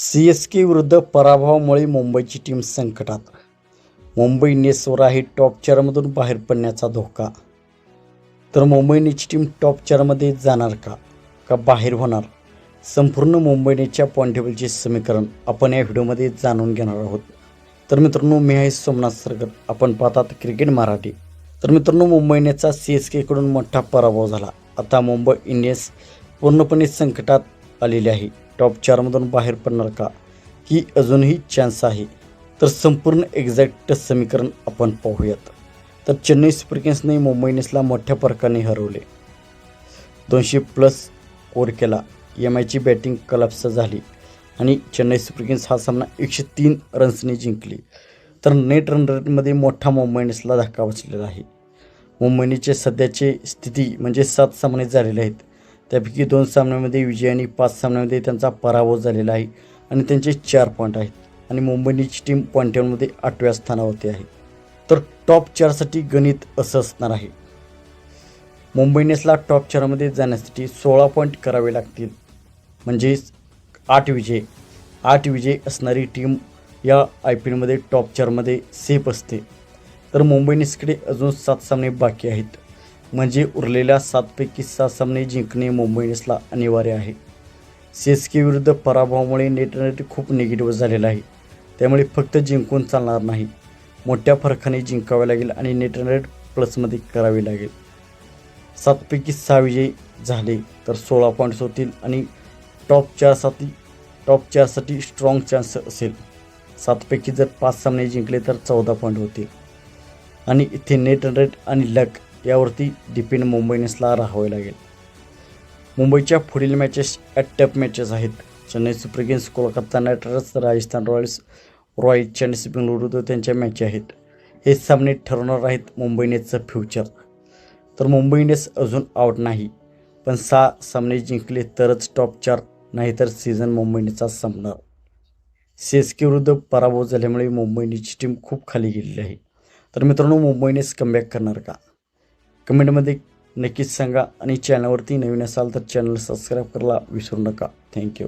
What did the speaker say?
CSK विरुद्ध पराभवामुळे मुंबईची team संकटात. मुंबई इंडियन्सवर आहे टॉप 4मधून बाहेर पडण्याचा धोका. तर मुंबई इंडियन्सची टीम टॉप 4मध्ये जाणार का बाहेर होणार? संपूर्ण मुंबई इंडियन्सच्या पॉईंट टेबलचे समीकरण आपण या व्हिडिओमध्ये जाणून घेणार आहोत. तर मित्रांनो, मी आहे सोमनाथ सरगर, आपण पाहतात क्रिकेट मराठी. तर मित्रांनो, मुंबई इंडियन्सचा सी.एस.केकडून मोठा पराभव झाला. आता मुंबई इंडियन्स पूर्णपणे संकटात आलेली आहे. टॉप 4मधून बाहेर पडणार का, ही अजूनही चान्स आहे. तर संपूर्ण एक्झॅक्ट समीकरण आपण पाहूयात. तर चेन्नई सुपर किंग्सने मुंबई इंडियन्सला मोठ्या फरकाने हरवले. 200+ स्कोर केला. एम.आयची बॅटिंग कलाप्स झाली आणि चेन्नई सुपर किंग्स हा सामना 103 रन्सने जिंकली. तर नेट रन रेटमध्ये मोठा मुंबई इंडियन्सला धक्का बसलेला आहे. मुंबई इंडियन्सचे सध्याचे स्थिती म्हणजे 7 सामने झालेले आहेत. त्यापैकी 2 सामन्यामध्ये विजय आणि 5 सामन्यामध्ये त्यांचा पराभव झालेला आहे आणि त्यांचे 4 पॉईंट आहेत. आणि मुंबई इंडियन्सची टीम पॉईंट टेबलमध्ये 8व्या स्थानावरती आहे. तर टॉप 4साठी गणित असं असणार आहे. मुंबई इंडियन्सला टॉप 4मध्ये जाण्यासाठी 16 पॉईंट करावे लागतील, म्हणजे 8 विजय असणारी टीम या IPLमध्ये टॉप 4मध्ये सेफ असते. तर मुंबई इंडियन्सकडे अजून 7 सामने बाकी आहेत, म्हणजे उरलेल्या 7 पैकी 6 सामने जिंकणे मुंबई इंडियन्सला अनिवार्य आहे. सी.एस.के विरुद्ध पराभवामुळे नेट रन रेट खूप निगेटिव्ह झालेला आहे. त्यामुळे फक्त जिंकून चालणार नाही, मोठ्या फरकाने जिंकावे लागेल आणि नेट रन रेट प्लसमध्ये करावे लागेल. 7 पैकी 6 विजय झाले तर 16 पॉईंट्स होतील आणि टॉप 4साठी स्ट्रॉंग चान्स असेल. 7 पैकी जर 5 सामने जिंकले तर 14 पॉईंट होतील आणि इथे नेट रन रेट आणि लक यावरती डिपेंड मुंबई इंडियन्सला राहावे लागेल. मुंबईच्या पुढील मॅचेस टफ मॅचेस आहेत. Chennai super Kings, Kolkata night riders, Rajasthan Royals, royal challengers Bengaluru त्यांच्या मॅच आहेत. हे सामने ठरवणार आहेत मुंबई इंडियन्सचं फ्युचर. तर मुंबई इंडियन्स अजून आउट नाही, पण 6 सामने जिंकले तरच टॉप 4, नाहीतर सीझन मुंबई इंडियन्सचा संपणार. सी.एस.के विरुद्ध पराभव झाल्यामुळे मुंबई इंडियन्सची टीम खूप खाली गेलेली आहे. तर मित्रांनो, मुंबई इंडियन्स कमबॅक करणार का? कमेंटमध्ये नक्कीच सांगा आणि चॅनलवरती नवीन असाल तर चॅनल सबस्क्राईब करायला विसरू नका. थँक्यू.